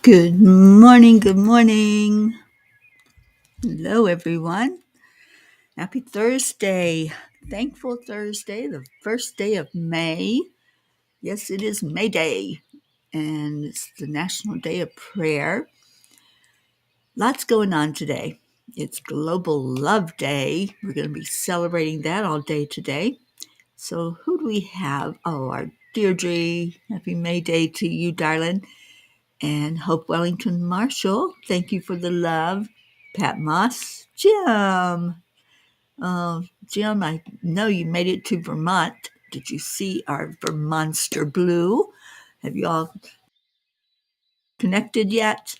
Good morning, good morning. Hello, everyone. Happy Thursday. Thankful Thursday, the first day of May. Yes, it is May Day, and it's the National Day of Prayer. Lots going on today. It's Global Love Day. We're going to be celebrating that all day today. So, who do we have? Oh, our Deirdre. Happy May Day to you, darling. And Hope Wellington Marshall, thank you for the love. Pat Moss, Jim. Jim, I know you made it to Vermont. Did you see our Vermonster Blue? Have you all connected yet?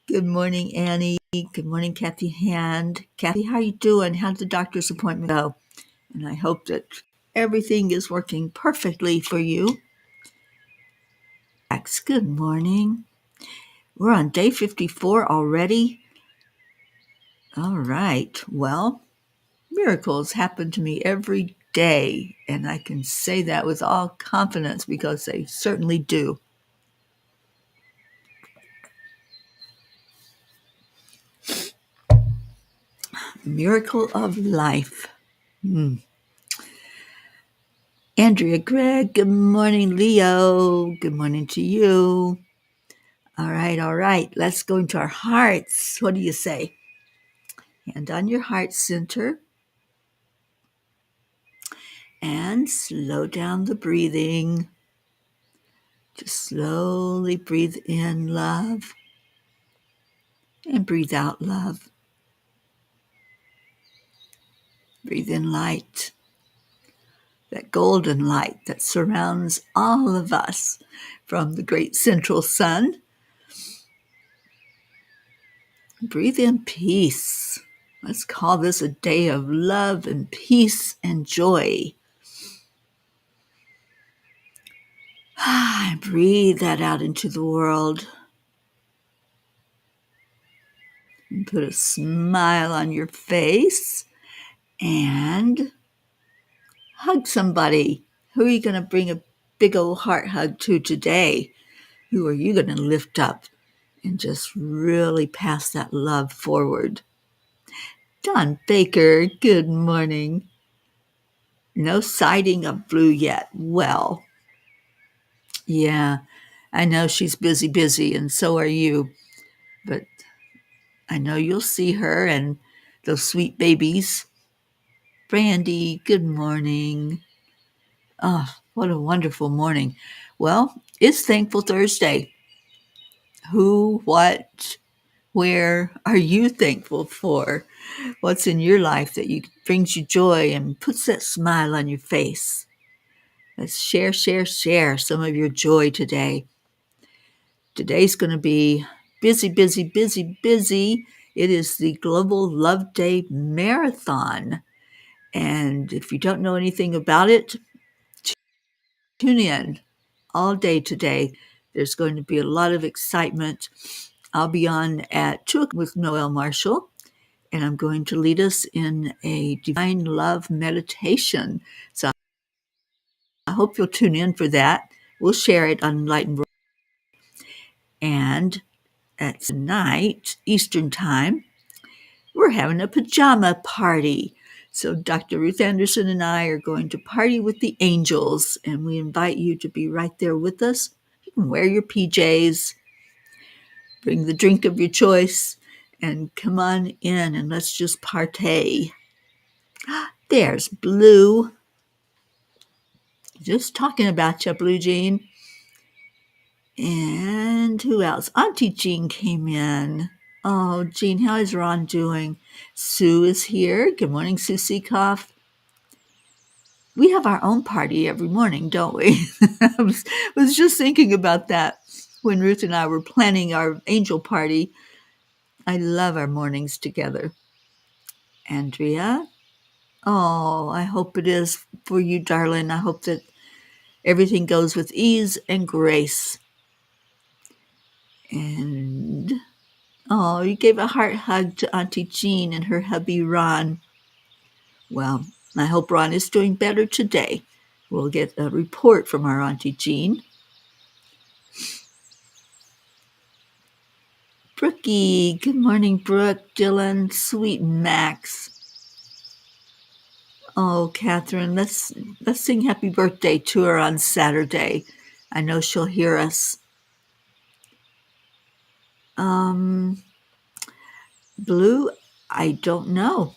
Good morning, Annie. Good morning, Kathy Hand. Kathy, how you doing? How'd the doctor's appointment go? And I hope that everything is working perfectly for you. Good morning. We're on day 54 already. All right. Well, miracles happen to me every day, and I can say that with all confidence because they certainly do. Miracle of life. Andrea Gregg, good morning, Leo. Good morning to you. All right. Let's go into our hearts. What do you say? Hand on your heart center and slow down the breathing. Just slowly breathe in love and breathe out love. Breathe in light, that golden light that surrounds all of us from the great central sun. Breathe in peace. Let's call this a day of love and peace and joy. Breathe that out into the world and put a smile on your face and hug somebody. Who are you going to bring a big old heart hug to today? Who are you going to lift up and just really pass that love forward? Don Baker, good morning. No sighting of Blue yet. Well, yeah, I know she's busy, and so are you. But I know you'll see her and those sweet babies. Brandy, good morning. Oh, what a wonderful morning. Well, it's Thankful Thursday. Who, what, where are you thankful for? What's in your life that brings you joy and puts that smile on your face? Let's share some of your joy today. Today's going to be busy. It is the Global Love Day Marathon. And if you don't know anything about it, tune in all day today. There's going to be a lot of excitement. I'll be on at 2 with Noel Marshall, and I'm going to lead us in a divine love meditation. So I hope you'll tune in for that. We'll share it on Enlightened World. And at tonight, Eastern Time, we're having a pajama party. So Dr. Ruth Anderson and I are going to party with the angels, and we invite you to be right there with us. You can wear your PJs, bring the drink of your choice, and come on in and let's just partay. There's Blue. Just talking about you, Blue Jean. And who else? Auntie Jean came in. Oh, Jean, how is Ron doing? Sue is here. Good morning, Sue Seekoff. We have our own party every morning, don't we? I was just thinking about that when Ruth and I were planning our angel party. I love our mornings together. Andrea? Oh, I hope it is for you, darling. I hope that everything goes with ease and grace. And, oh, you gave a heart hug to Auntie Jean and her hubby, Ron. Well, I hope Ron is doing better today. We'll get a report from our Auntie Jean. Brookie, good morning, Brooke, Dylan, sweet Max. Oh, Catherine, let's sing happy birthday to her on Saturday. I know she'll hear us. Blue, I don't know.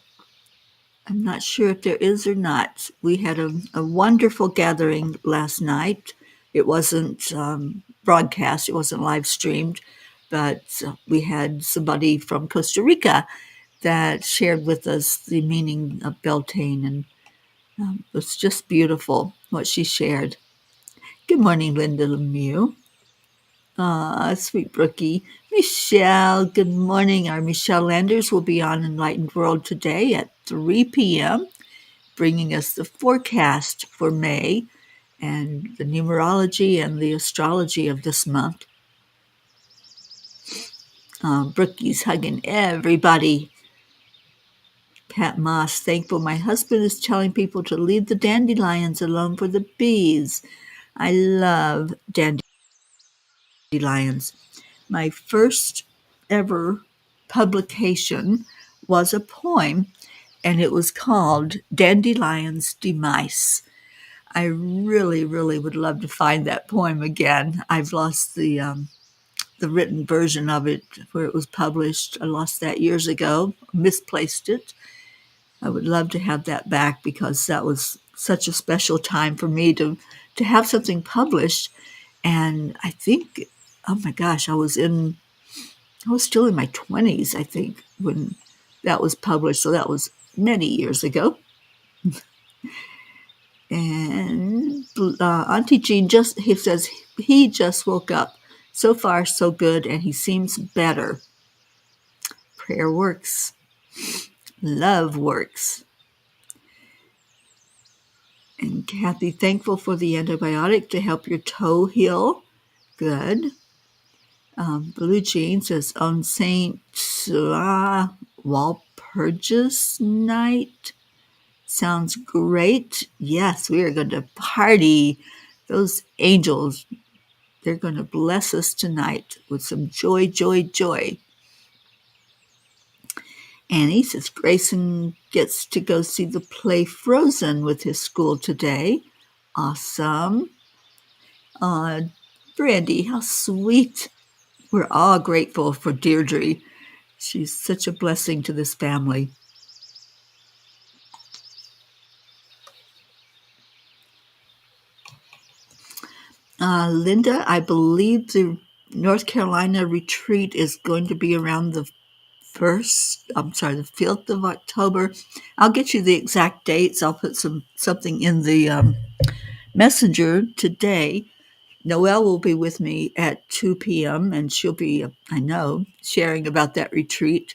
I'm not sure if there is or not. We had a wonderful gathering last night. It wasn't broadcast, it wasn't live streamed, but we had somebody from Costa Rica that shared with us the meaning of Beltane, and it was just beautiful what she shared. Good morning, Linda Lemieux. Sweet Brookie. Michelle, good morning. Our Michelle Landers will be on Enlightened World today at 3 p.m., bringing us the forecast for May and the numerology and the astrology of this month. Brookie's hugging everybody. Pat Moss, thankful my husband is telling people to leave the dandelions alone for the bees. I love dandelions. My first ever publication was a poem, and it was called Dandelion's Demise. I really would love to find that poem again. I've lost the written version of it where it was published. I lost that years ago, misplaced it. I would love to have that back because that was such a special time for me to have something published. And I think, oh my gosh, I was still in my 20s, I think, when that was published. So that was many years ago. And Auntie Jean he says he just woke up. So far, so good, and he seems better. Prayer works. love works. And Kathy, thankful for the antibiotic to help your toe heal. Good. Blue Jean says on St. Walpurgis night. Sounds great. Yes, we are going to party. Those angels, they're going to bless us tonight with some joy, joy, joy. Annie says Grayson gets to go see the play Frozen with his school today. Awesome. Brandy, how sweet. We're all grateful for Deirdre. She's such a blessing to this family. Linda, I believe the North Carolina retreat is going to be around the 5th of October. I'll get you the exact dates. I'll put something in the messenger today. Noelle will be with me at 2 p.m. and she'll be, I know, sharing about that retreat.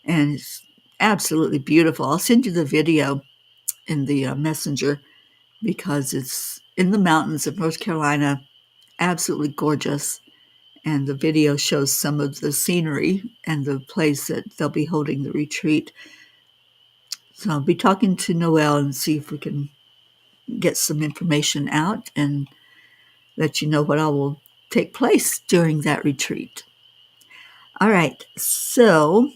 And it's absolutely beautiful. I'll send you the video in the messenger because it's in the mountains of North Carolina, absolutely gorgeous. And the video shows some of the scenery and the place that they'll be holding the retreat. So I'll be talking to Noelle and see if we can get some information out and let you know what all will take place during that retreat. All right, so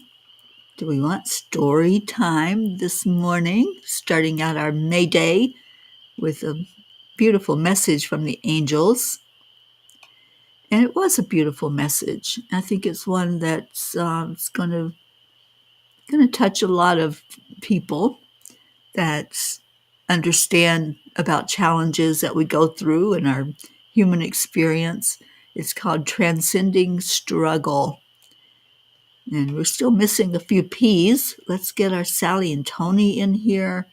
do we want story time this morning, starting out our May Day with a beautiful message from the angels? And it was a beautiful message. I think it's one that's it's going to touch a lot of people that understand about challenges that we go through in our human experience. It's called Transcending Struggle. And we're still missing a few P's. Let's get our Sally and Tony in here.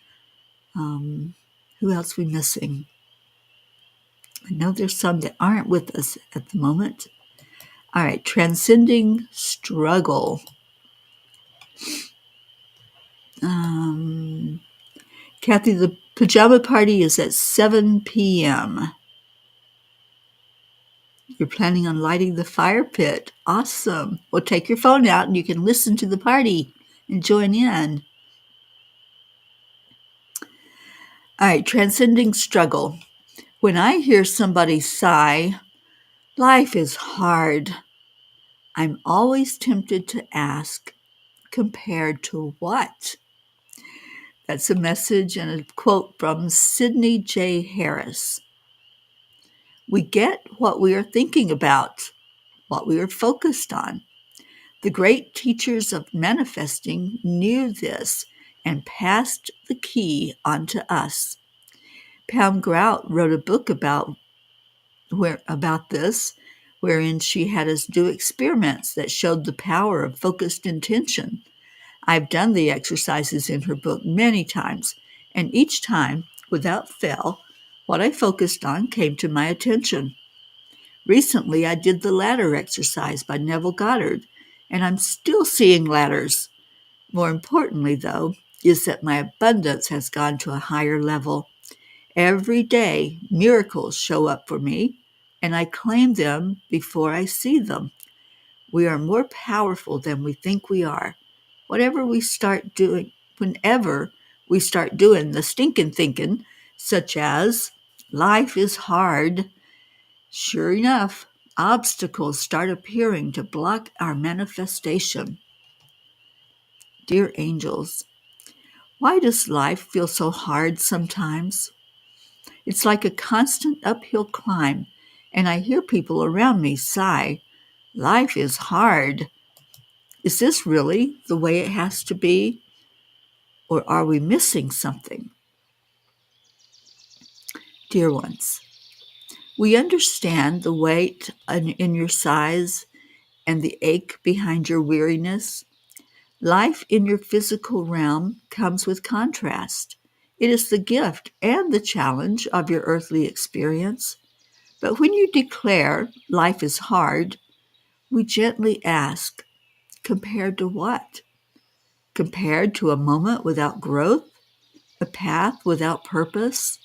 Who else are we missing? I know there's some that aren't with us at the moment. All right, Transcending Struggle. Kathy, the pajama party is at 7 p.m. You're planning on lighting the fire pit. Awesome. Well, take your phone out and you can listen to the party and join in. All right, Transcending Struggle. When I hear somebody sigh, life is hard, I'm always tempted to ask, compared to what? That's a message and a quote from Sidney J. Harris. We get what we are thinking about, what we are focused on. The great teachers of manifesting knew this and passed the key on to us. Pam Grout wrote a book about this, wherein she had us do experiments that showed the power of focused intention. I've done the exercises in her book many times, and each time, without fail, what I focused on came to my attention. Recently, I did the ladder exercise by Neville Goddard, and I'm still seeing ladders. More importantly, though, is that my abundance has gone to a higher level. Every day, miracles show up for me, and I claim them before I see them. We are more powerful than we think we are. Whenever we start doing the stinking thinking, such as, life is hard, sure enough, obstacles start appearing to block our manifestation. Dear angels, why does life feel so hard sometimes? It's like a constant uphill climb, and I hear people around me sigh, life is hard. Is this really the way it has to be? Or are we missing something? Dear ones, we understand the weight in your sighs and the ache behind your weariness. Life in your physical realm comes with contrast. It is the gift and the challenge of your earthly experience. But when you declare life is hard, we gently ask, compared to what? compared to a moment without growth, a path without purpose,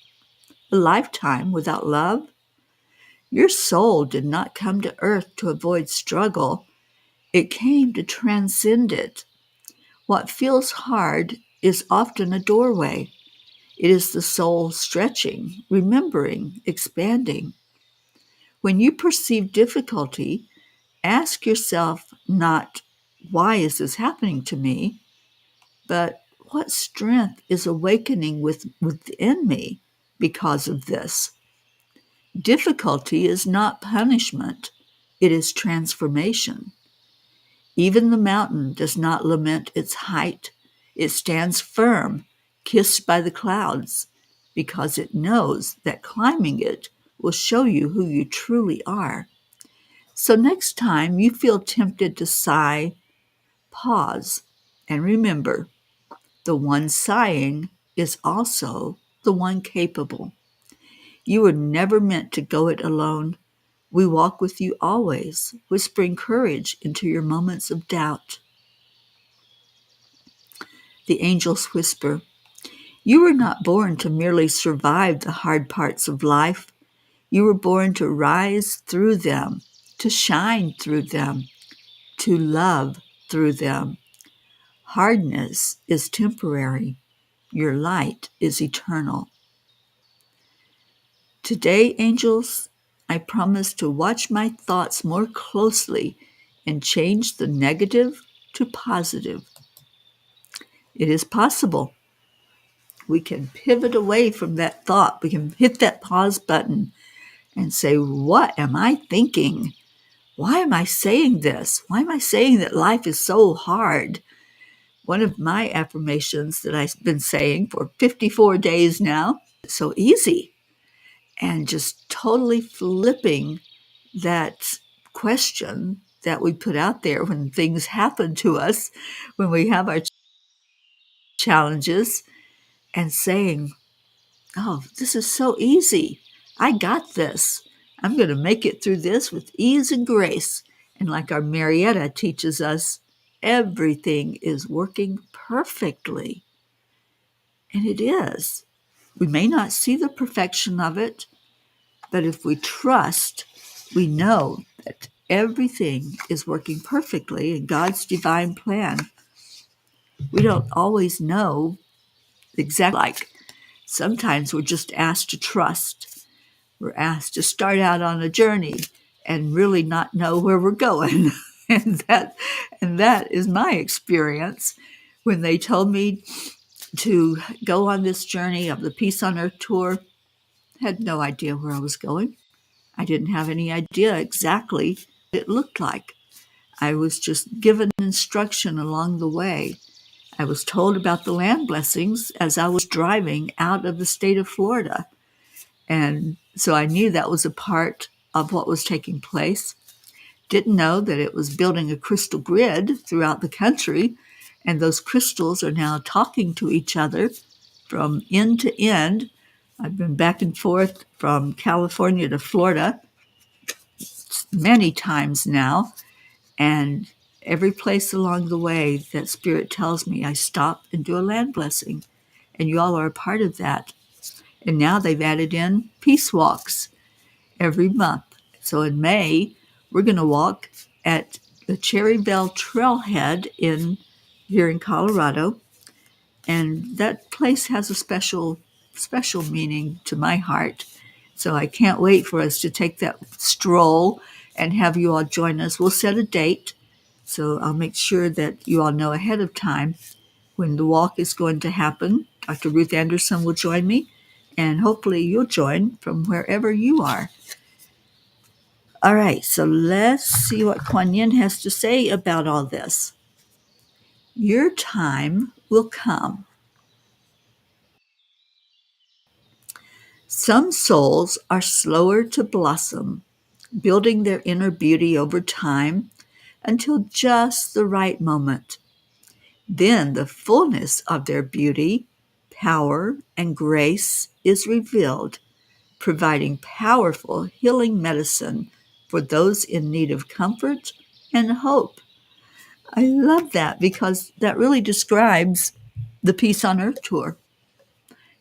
a lifetime without love? Your soul did not come to earth to avoid struggle. It came to transcend it. What feels hard is often a doorway. It is the soul stretching, remembering, expanding. When you perceive difficulty, ask yourself not, why is this happening to me? But what strength is awakening within me because of this? Difficulty is not punishment, it is transformation. Even the mountain does not lament its height. It stands firm, kissed by the clouds, because it knows that climbing it will show you who you truly are. So next time you feel tempted to sigh, pause and remember, the one sighing is also the one capable. You were never meant to go it alone. We walk with you always, whispering courage into your moments of doubt. The angels whisper, "You were not born to merely survive the hard parts of life. You were born to rise through them, to shine through them, to love through them. Hardness is temporary. Your light is eternal." Today, angels, I promise to watch my thoughts more closely and change the negative to positive. It is possible. We can pivot away from that thought. We can hit that pause button and say, what am I thinking? Why am I saying this? Why am I saying that life is so hard? One of my affirmations that I've been saying for 54 days now, it's so easy. And just totally flipping that question that we put out there when things happen to us, when we have our challenges, and saying, oh, this is so easy. I got this. I'm going to make it through this with ease and grace. And like our Marietta teaches us, everything is working perfectly. And it is. We may not see the perfection of it, but if we trust, we know that everything is working perfectly in God's divine plan. We don't always know exactly. Like sometimes we're just asked to trust. We're asked to start out on a journey and really not know where we're going. and that is my experience. When they told me to go on this journey of the Peace on Earth tour, I had no idea where I was going. I didn't have any idea exactly what it looked like. I was just given instruction along the way. I was told about the land blessings as I was driving out of the state of Florida. And so I knew that was a part of what was taking place. Didn't know that it was building a crystal grid throughout the country, and those crystals are now talking to each other from end to end. I've been back and forth from California to Florida many times now, and every place along the way that Spirit tells me, I stop and do a land blessing, and you all are a part of that. And now they've added in peace walks every month. So in May, we're going to walk at the Cherry Bell Trailhead here in Colorado, and that place has a special meaning to my heart. So I can't wait for us to take that stroll and have you all join us. We'll set a date, so I'll make sure that you all know ahead of time when the walk is going to happen. Dr. Ruth Anderson will join me, and hopefully you'll join from wherever you are. All right, so let's see what Kuan Yin has to say about all this. Your time will come. Some souls are slower to blossom, building their inner beauty over time until just the right moment. Then the fullness of their beauty, power, and grace is revealed, providing powerful healing medicine for those in need of comfort and hope. I love that because that really describes the Peace on Earth tour.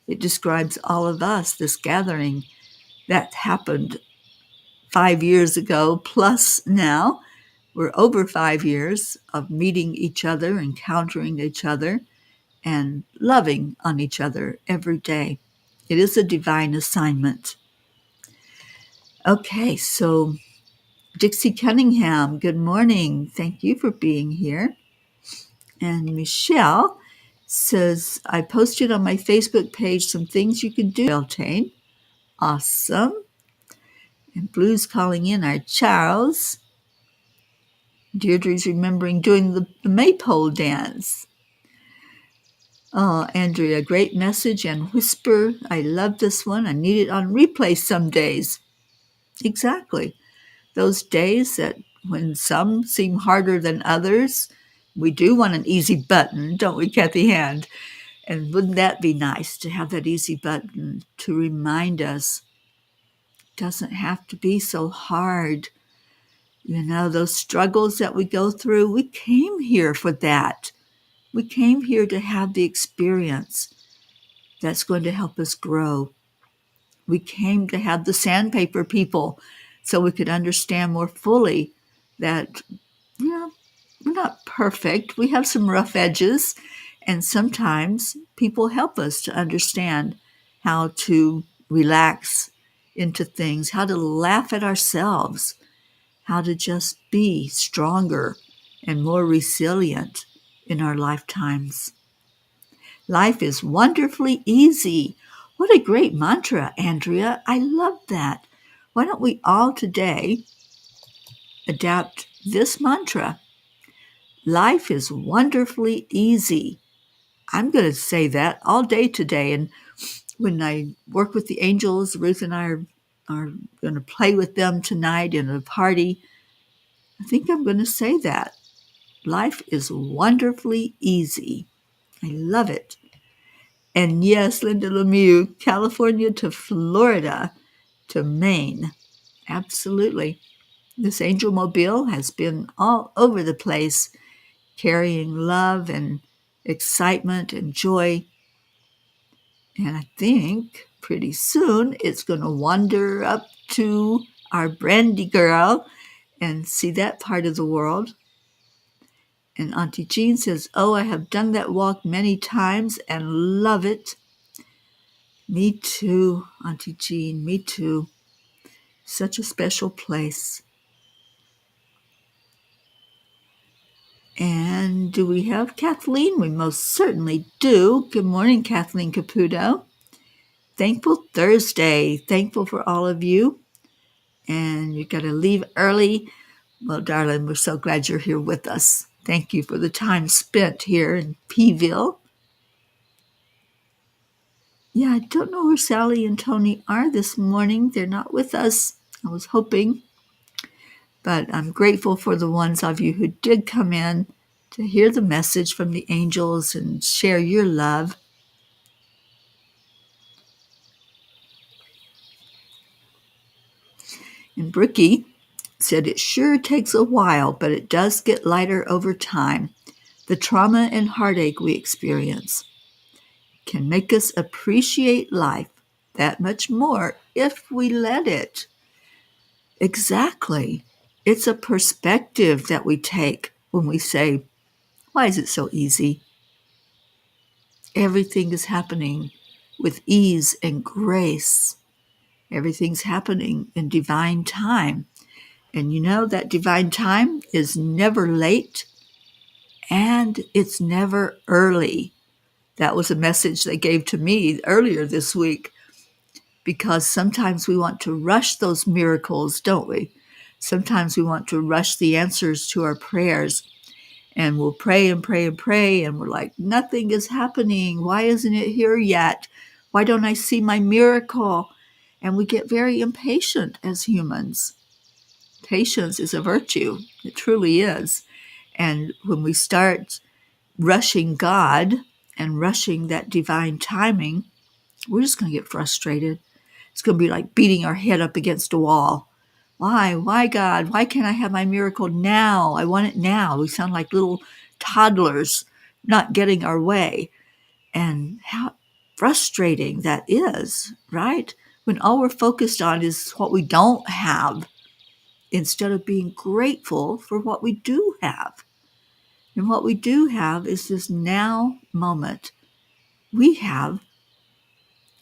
It describes all of us, this gathering that happened 5 years ago, plus now we're over 5 years of meeting each other, encountering each other, and loving on each other every day. It is a divine assignment. Okay, so Dixie Cunningham, good morning. Thank you for being here. And Michelle says, I posted on my Facebook page some things you can do, Beltane. Awesome. And Blue's calling in our Charles. Deirdre's remembering doing the maypole dance. Oh, Andrea, great message and whisper. I love this one. I need it on replay some days. Exactly. Those days that when some seem harder than others, we do want an easy button, don't we, Kathy Hand? And wouldn't that be nice to have that easy button to remind us it doesn't have to be so hard. You know, those struggles that we go through, we came here for that. We came here to have the experience that's going to help us grow. We came to have the sandpaper people so we could understand more fully that, you know, we're not perfect. We have some rough edges, and sometimes people help us to understand how to relax into things, how to laugh at ourselves, how to just be stronger and more resilient in our lifetimes. Life is wonderfully easy. What a great mantra, Andrea. I love that. Why don't we all today adapt this mantra? Life is wonderfully easy. I'm going to say that all day today. And when I work with the angels, Ruth and I are going to play with them tonight in a party. I think I'm going to say that. Life is wonderfully easy. I love it. And yes, Linda Lemieux, California to Florida to Maine. Absolutely. This angel mobile has been all over the place, carrying love and excitement and joy. And I think pretty soon it's going to wander up to our Brandy girl and see that part of the world. And Auntie Jean says, oh, I have done that walk many times and love it. Me too, Auntie Jean, me too. Such a special place. And do we have Kathleen? We most certainly do. Good morning, Kathleen Caputo. Thankful Thursday. Thankful for all of you. And you got to leave early. Well, darling, we're so glad you're here with us. Thank you for the time spent here in Peeville. Yeah, I don't know where Sally and Tony are this morning. They're not with us. I was hoping. But I'm grateful for the ones of you who did come in to hear the message from the angels and share your love. And Bricky said, it sure takes a while, but it does get lighter over time. The trauma and heartache we experience can make us appreciate life that much more if we let it. Exactly. It's a perspective that we take when we say, why is it so easy? Everything is happening with ease and grace. Everything's happening in divine time. And you know that divine time is never late and it's never early. That was a message they gave to me earlier this week, because sometimes we want to rush those miracles, don't we? Sometimes we want to rush the answers to our prayers, and we'll pray and pray and pray, and we're like, nothing is happening. Why isn't it here yet? Why don't I see my miracle? And we get very impatient as humans. Patience is a virtue. It truly is. And when we start rushing God and rushing that divine timing, we're just going to get frustrated. It's going to be like beating our head up against a wall. Why? Why, God? Why can't I have my miracle now? I want it now. We sound like little toddlers not getting our way. And how frustrating that is, right? When all we're focused on is what we don't have instead of being grateful for what we do have. And what we do have is this now moment. We have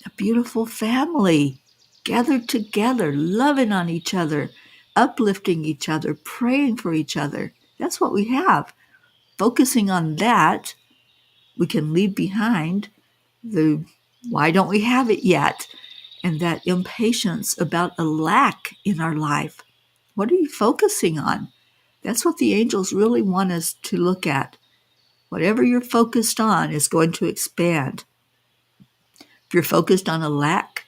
a beautiful family gathered together, loving on each other, uplifting each other, praying for each other. That's what we have. Focusing on that, we can leave behind the why don't we have it yet? And that impatience about a lack in our life. What are you focusing on? That's what the angels really want us to look at. Whatever you're focused on is going to expand. If you're focused on a lack,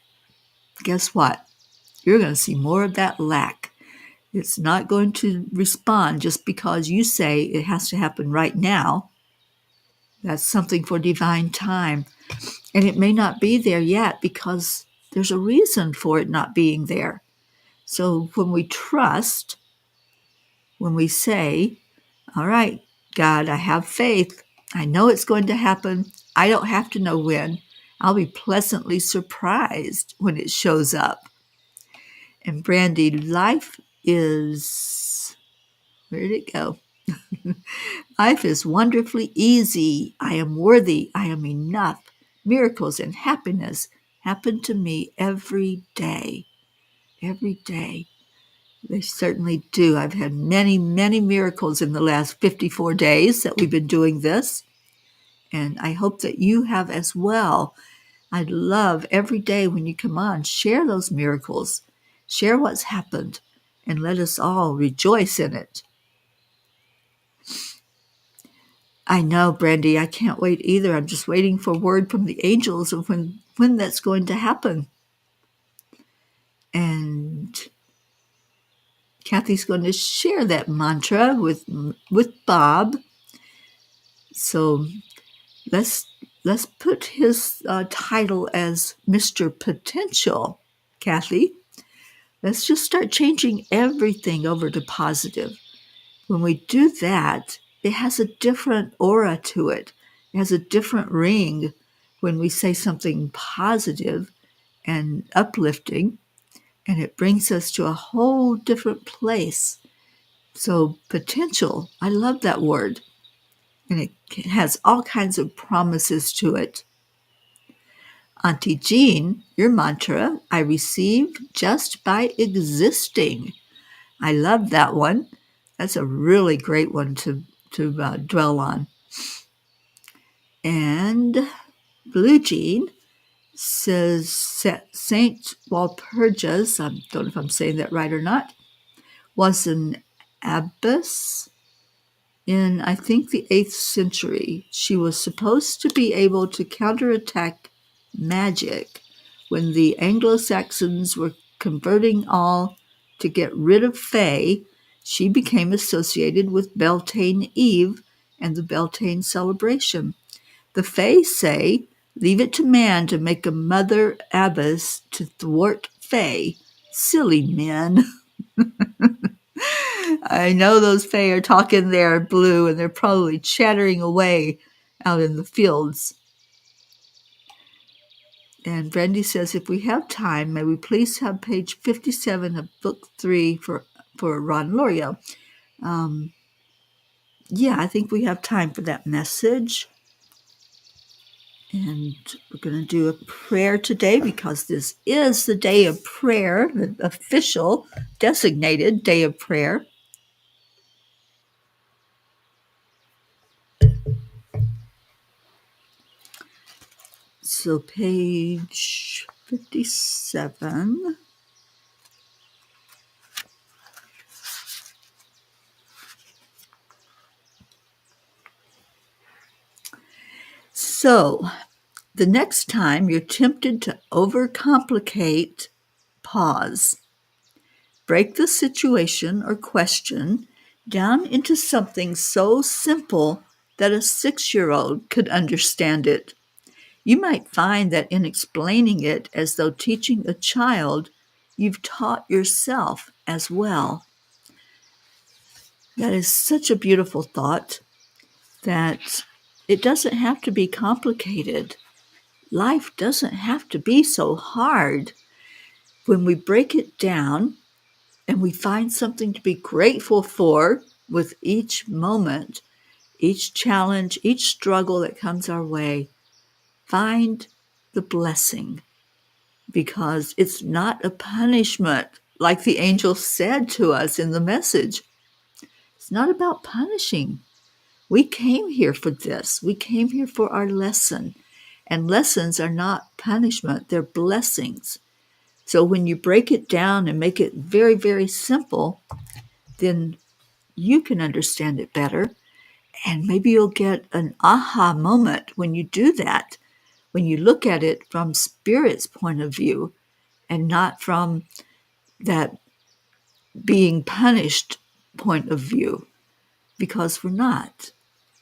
guess what? You're going to see more of that lack. It's not going to respond just because you say it has to happen right now. That's something for divine time. And it may not be there yet because there's a reason for it not being there. So when we trust, when we say, all right, God, I have faith. I know it's going to happen. I don't have to know when. I'll be pleasantly surprised when it shows up. And Brandy, life is, where did it go? Life is wonderfully easy. I am worthy. I am enough. Miracles and happiness happen to me every day. Every day. They certainly do. I've had many, many miracles in the last 54 days that we've been doing this. And I hope that you have as well. I'd love every day when you come on, share those miracles. Share what's happened. And let us all rejoice in it. I know, Brandy, I can't wait either. I'm just waiting for word from the angels of when that's going to happen. And Kathy's going to share that mantra with Bob. So let's put his title as Mr. Potential, Kathy. Let's just start changing everything over to positive. When we do that, it has a different aura to it. It has a different ring when we say something positive and uplifting, and it brings us to a whole different place. So potential, I love that word. And it has all kinds of promises to it. Auntie Jean, your mantra, I received just by existing. I love that one. That's a really great one to dwell on. And Blue Jean says Saint Walpurgis, I don't know if I'm saying that right or not, was an abbess in, I think, the 8th century. She was supposed to be able to counterattack magic when the Anglo-Saxons were converting all to get rid of Fae. She became associated with Beltane Eve and the Beltane celebration. The Fae say, leave it to man to make a mother abbess to thwart Fae. Silly men. I know those Fae are talking there, Blue, and they're probably chattering away out in the fields. And Brandy says, if we have time, may we please have page 57 of book 3 for Ron L'Oreal. Yeah, I think we have time for that message. And we're going to do a prayer today because this is the day of prayer, the official designated day of prayer. So page 57. So the next time you're tempted to overcomplicate, pause. Break the situation or question down into something so simple that a 6-year-old could understand it. You might find that in explaining it as though teaching a child, you've taught yourself as well. That is such a beautiful thought, that it doesn't have to be complicated. Life doesn't have to be so hard. When we break it down and we find something to be grateful for with each moment, each challenge, each struggle that comes our way, find the blessing, because it's not a punishment, like the angel said to us in the message. It's not about punishing. We came here for this. We came here for our lesson. And lessons are not punishment, they're blessings. So when you break it down and make it very, very simple, then you can understand it better. And maybe you'll get an aha moment when you do that, when you look at it from Spirit's point of view and not from that being punished point of view, because we're not.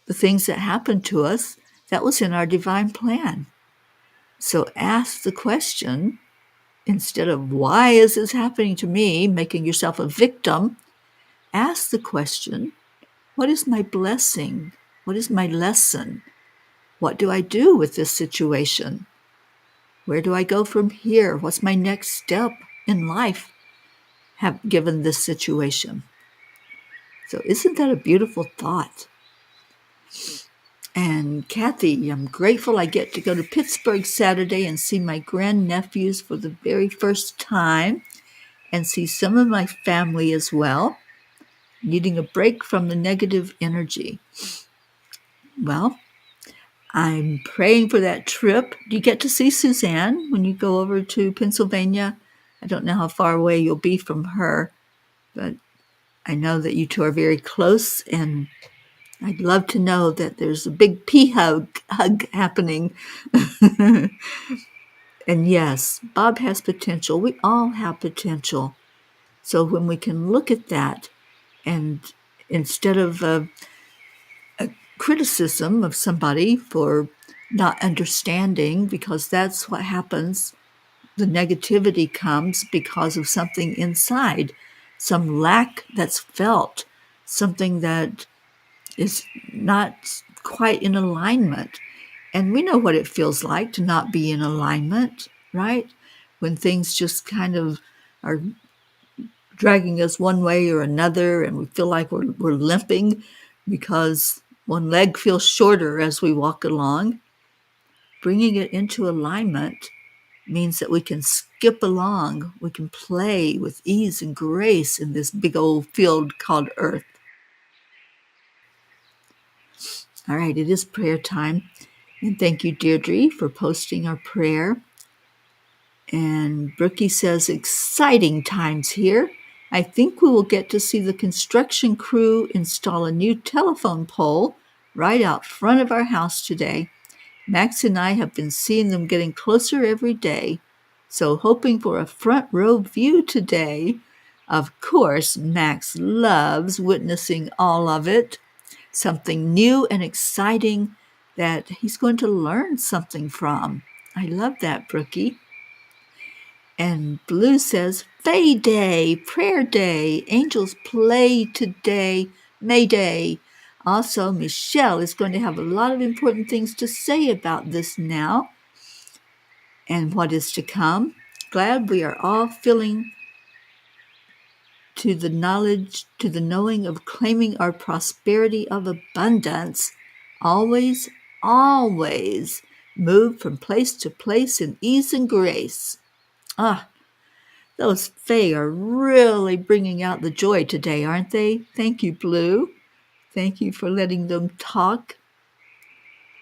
The things that happened to us, that was in our divine plan. So ask the question, instead of why is this happening to me, making yourself a victim, ask the question, what is my blessing? What is my lesson? What do I do with this situation? Where do I go from here? What's my next step in life, given this situation? So isn't that a beautiful thought? And Kathy, I'm grateful I get to go to Pittsburgh Saturday and see my grandnephews for the very first time and see some of my family as well, needing a break from the negative energy. Well, I'm praying for that trip. Do you get to see Suzanne when you go over to Pennsylvania? I don't know how far away you'll be from her, but I know that you two are very close, and I'd love to know that there's a big hug happening. And yes, Bob has potential. We all have potential. So when we can look at that, and instead of a criticism of somebody for not understanding, because that's what happens, the negativity comes because of something inside, some lack that's felt, something that is not quite in alignment. And we know what it feels like to not be in alignment, right? When things just kind of are dragging us one way or another, and we feel like we're limping because one leg feels shorter as we walk along. Bringing it into alignment means that we can skip along, we can play with ease and grace in this big old field called Earth. All right, it is prayer time. And thank you, Deirdre, for posting our prayer. And Brookie says, exciting times here. I think we will get to see the construction crew install a new telephone pole right out front of our house today. Max and I have been seeing them getting closer every day, so hoping for a front row view today. Of course, Max loves witnessing all of it. Something new and exciting that he's going to learn something from. I love that, Brookie. And Blue says, Faye Day, Prayer Day, Angels Play today, May Day. Also, Michelle is going to have a lot of important things to say about this now and what is to come. Glad we are all feeling to the knowledge, to the knowing of claiming our prosperity of abundance. Always, always move from place to place in ease and grace. Those Faye are really bringing out the joy today, aren't they? Thank you, Blue. Thank you for letting them talk.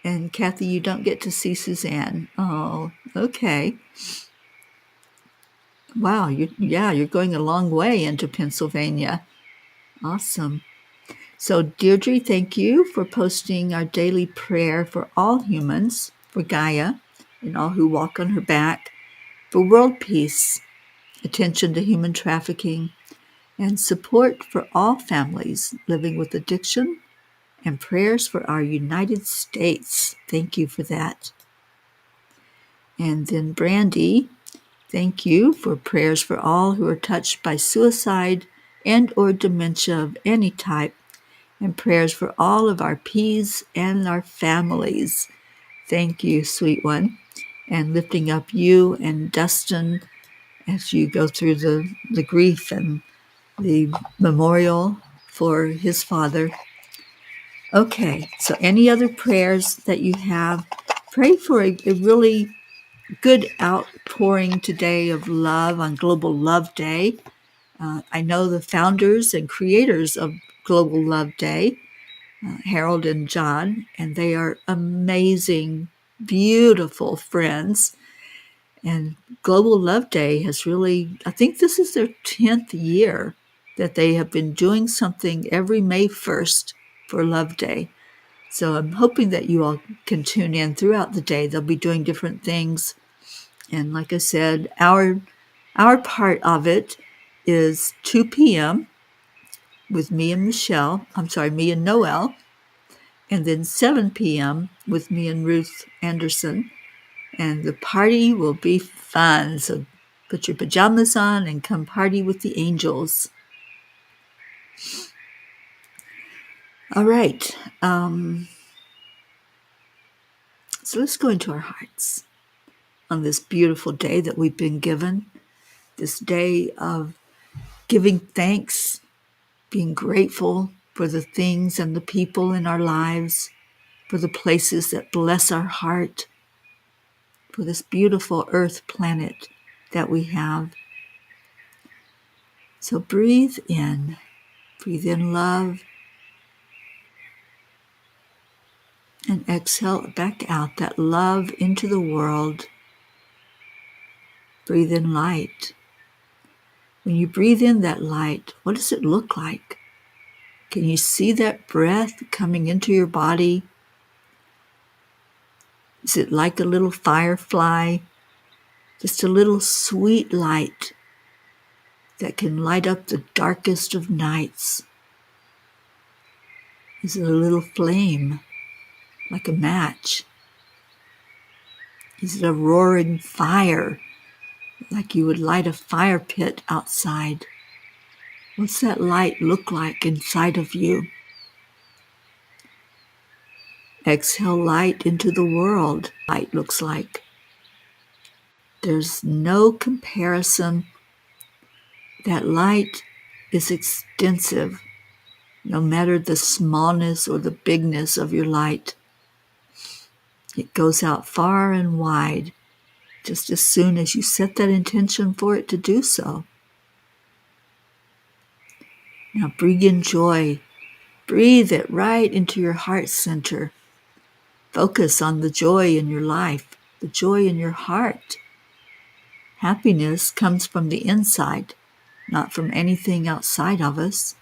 And Kathy, you don't get to see Suzanne. Oh, okay. Wow, you're going a long way into Pennsylvania. Awesome. So, Deirdre, thank you for posting our daily prayer for all humans, for Gaia and all who walk on her back, for world peace, attention to human trafficking, and support for all families living with addiction, and prayers for our United States. Thank you for that. And then Brandy Thank you for prayers for all who are touched by suicide and or dementia of any type, and prayers for all of our P's and our families. Thank you, sweet one, and lifting up you and Dustin as you go through the grief and the memorial for his father. Okay, so any other prayers that you have, pray for a really good outpouring today of love on Global Love Day. I know the founders and creators of Global Love Day, Harold and John, and they are amazing, beautiful friends. And Global Love Day has really, I think this is their 10th year that they have been doing something every May 1st for Love Day. So I'm hoping that you all can tune in throughout the day. They'll be doing different things. And like I said, our part of it is 2 p.m. with me and me and Noel, and then 7 p.m. with me and Ruth Anderson. And the party will be fun. So put your pajamas on and come party with the angels. All right. So let's go into our hearts on this beautiful day that we've been given, this day of giving thanks, being grateful for the things and the people in our lives, for the places that bless our heart, for this beautiful earth planet that we have. So breathe in love, and exhale back out that love into the world. Breathe in light. When you breathe in that light, what does it look like? Can you see that breath coming into your body? Is it like a little firefly? Just a little sweet light that can light up the darkest of nights? Is it a little flame, like a match? Is it a roaring fire, like you would light a fire pit outside? What's that light look like inside of you? Exhale light into the world. Light looks like. There's no comparison. That light is extensive, no matter the smallness or the bigness of your light. It goes out far and wide, just as soon as you set that intention for it to do so. Now breathe in joy. Breathe it right into your heart center. Focus on the joy in your life, the joy in your heart. Happiness comes from the inside, not from anything outside of us.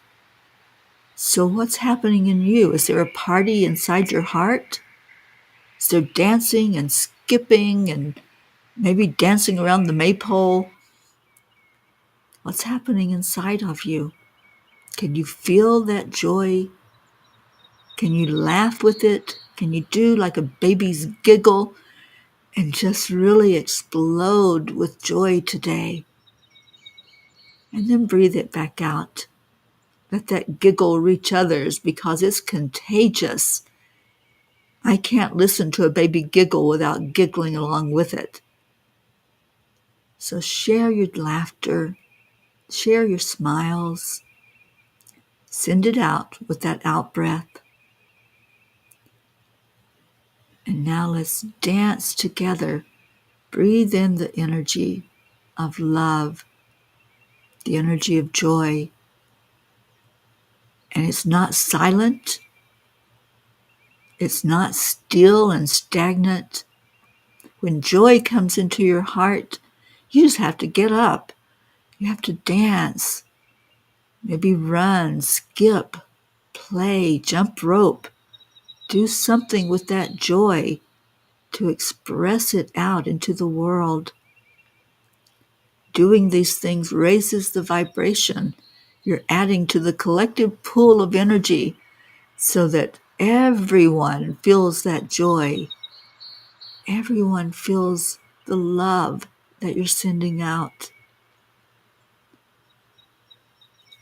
So what's happening in you? Is there a party inside your heart? Is there dancing and skipping and maybe dancing around the maypole? What's happening inside of you? Can you feel that joy? Can you laugh with it? Can you do like a baby's giggle and just really explode with joy today? And then breathe it back out. Let that giggle reach others because it's contagious. I can't listen to a baby giggle without giggling along with it. So share your laughter, share your smiles, send it out with that out breath. And now let's dance together. Breathe in the energy of love, the energy of joy. And it's not silent. It's not still and stagnant. When joy comes into your heart, you just have to get up. You have to dance. Maybe run, skip, play, jump rope. Do something with that joy to express it out into the world. Doing these things raises the vibration. You're adding to the collective pool of energy so that everyone feels that joy. Everyone feels the love that you're sending out.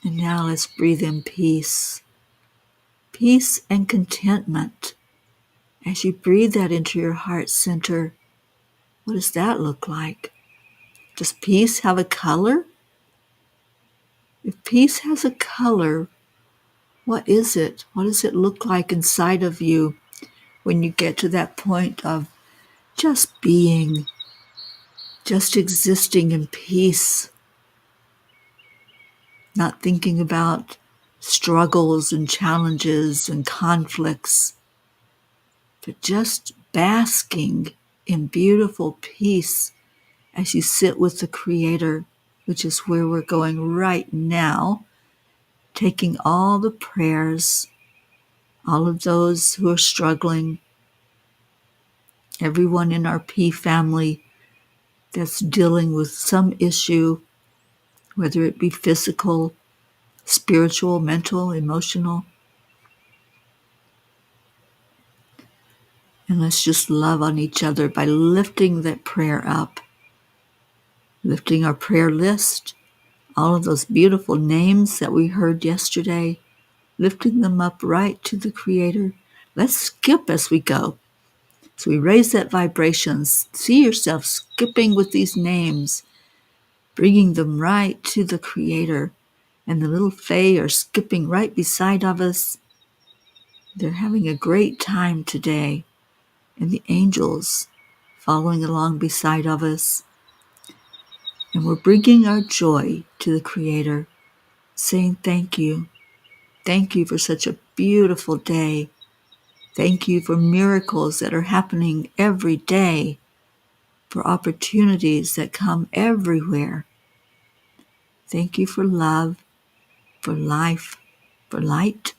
And now let's breathe in peace. Peace and contentment. As you breathe that into your heart center, what does that look like? Does peace have a color? If peace has a color, what is it? What does it look like inside of you when you get to that point of just being, just existing in peace, not thinking about struggles and challenges and conflicts, but just basking in beautiful peace as you sit with the Creator, which is where we're going right now, taking all the prayers, all of those who are struggling, everyone in our P family that's dealing with some issue, whether it be physical, spiritual, mental, emotional. And let's just love on each other by lifting that prayer up, lifting our prayer list, all of those beautiful names that we heard yesterday, lifting them up right to the Creator. Let's skip as we go. So we raise that vibration. See yourself skipping with these names, bringing them right to the Creator. And the little Fae are skipping right beside of us. They're having a great time today. And the angels following along beside of us. And we're bringing our joy to the Creator, saying thank you. Thank you for such a beautiful day. Thank you for miracles that are happening every day, for opportunities that come everywhere. Thank you for love, for life, for light.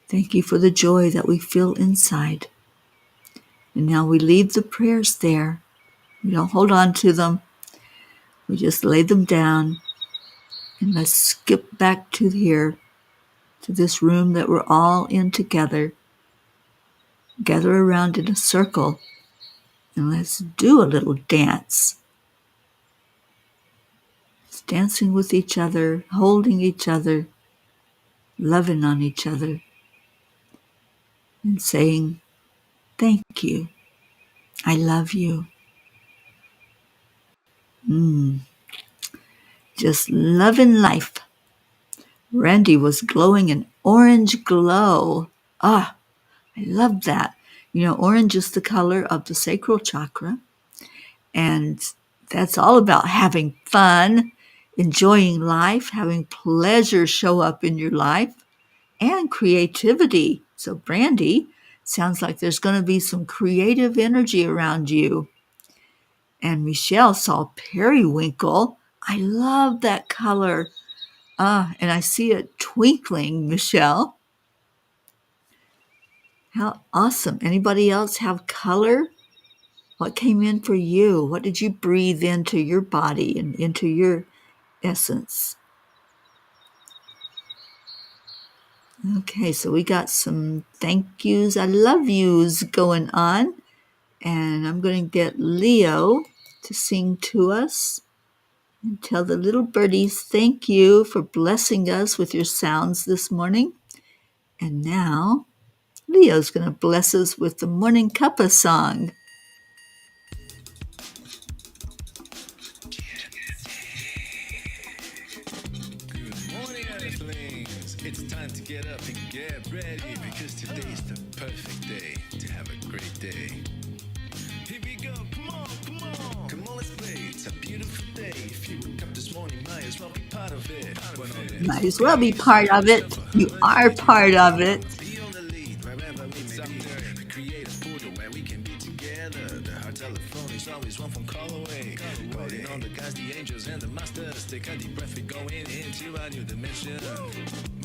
Thank you for the joy that we feel inside. And now we leave the prayers there. We don't hold on to them. We just lay them down. And let's skip back to here, to this room that we're all in together. Gather around in a circle. And let's do a little dance. It's dancing with each other, holding each other, loving on each other, and saying, thank you. I love you. Just loving life. Randy was glowing an orange glow. Ah, I love that. You know, orange is the color of the sacral chakra. And that's all about having fun, enjoying life, having pleasure show up in your life, and creativity. So, Brandy, sounds like there's going to be some creative energy around you. And Michelle saw periwinkle. I love that color. And I see it twinkling, Michelle. How awesome. Anybody else have color? What came in for you? What did you breathe into your body and into your essence? Okay, so we got some thank yous, I love yous going on. And I'm going to get Leo to sing to us and tell the little birdies thank you for blessing us with your sounds this morning. And now Leo's going to bless us with the Morning Cuppa song. Good morning, Earthlings. It's time to get up and get ready because today's the perfect day to have a great day. Here we go, come on, come on. Come on, let's play. It's a beautiful day. If you woke up this morning, might as well be part of it. Might as well be part of it. You are part of it. Be on the lead wherever we may be. We create a portal where we can be together. The heart telephone is always one phone call away. Calling on the guys, the angels, and the masters. Take a deep breath, we're going into a new dimension.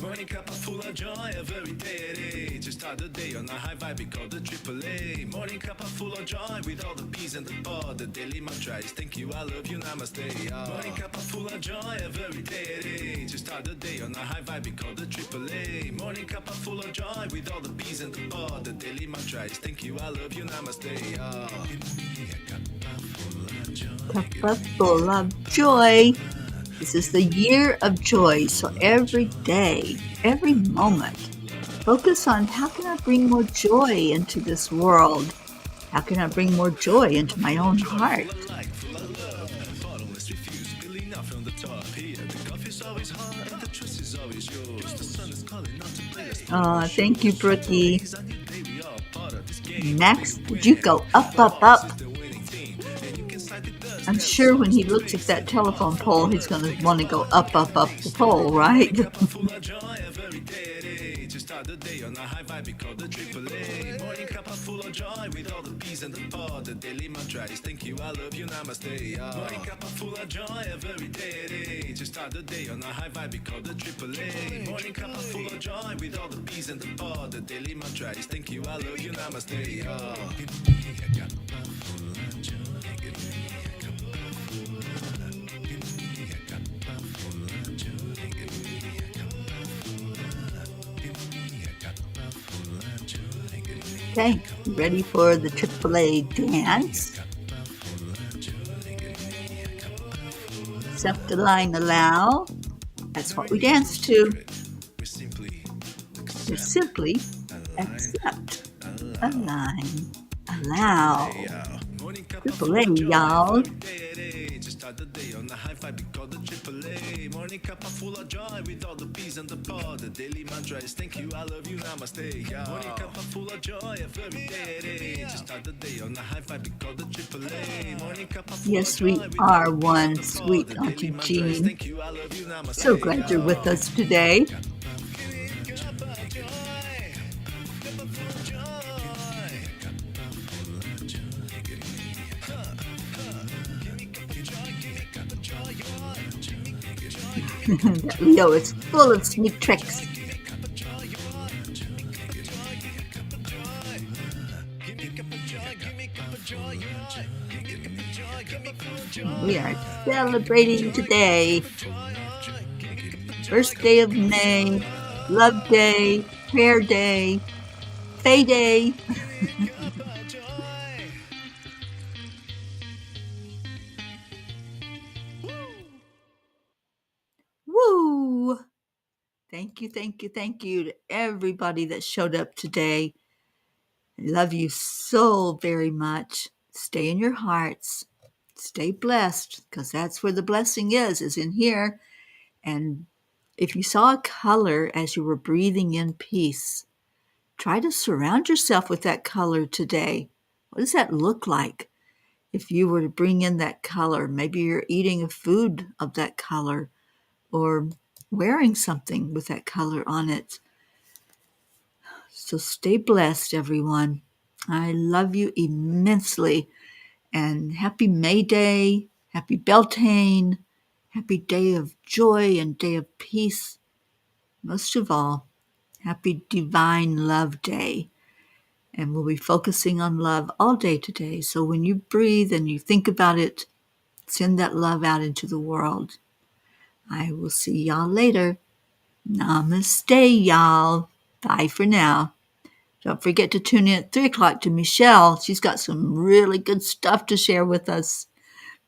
Morning cup full of joy every day. To start the day on a high vibe, we call the AAA. Morning cup full of joy with all the P's and the pod. The daily mantra is thank you, I love you, namaste. Morning cup full of joy every day. To start the day on a high vibe, we call the AAA. Morning cup full of joy with all the P's and the pod. The daily mantra is thank you, I love you, namaste. Give me a cup full of joy. cuppa full of joy. This is the year of joy, so every day, every moment, focus on how can I bring more joy into this world? How can I bring more joy into my own heart? Thank you, Brookie. Max, did you go up, up, up? I'm sure when he looks at that telephone pole, he's going to want to go up, up, up the pole, right? Start the day on a high vibe, we call the AAA. Morning cuppa full of joy with all the peas and the pod. The daily mantra is thank you, I love you, namaste. Morning cuppa full of joy every day. Just start the day on a high vibe, we call the AAA. Morning cuppa full of joy with all the peas and the pod. The daily mantra is thank you, I love you, namaste. Give me a cuppa full of joy. Give me a cuppa full of love. Give me a cuppa full of joy. Give me a cuppa full of love. Okay, ready for the AAA dance? Accept, align, allow. That's what we dance to. We simply accept, align, allow. AAA, y'all. Start the day on the high five, we call the AAA. Morning cuppa full of joy with all the peas and the pod. The daily mantra is thank you, I love you, namaste. Morning cuppa full of joy every day. Just start the day on the high five, we call the AAA. Morning cuppa full yes, we are one sweet Auntie Jean. So glad you're with us today. Leo is full of sneak tricks. We are celebrating today. First day of May, Love Day, Prayer Day, Faye Day. Woo! Thank you, thank you, thank you to everybody that showed up today. I love you so very much. Stay in your hearts. Stay blessed, because that's where the blessing is in here. And if you saw a color as you were breathing in peace, try to surround yourself with that color today. What does that look like? If you were to bring in that color, maybe you're eating a food of that color or wearing something with that color on it. So stay blessed, everyone. I love you immensely. And happy May Day, happy Beltane, happy day of joy and day of peace. Most of all, happy Divine Love Day. And we'll be focusing on love all day today. So when you breathe and you think about it, send that love out into the world. I will see y'all later. Namaste, y'all. Bye for now. Don't forget to tune in at 3 o'clock to Michelle. She's got some really good stuff to share with us.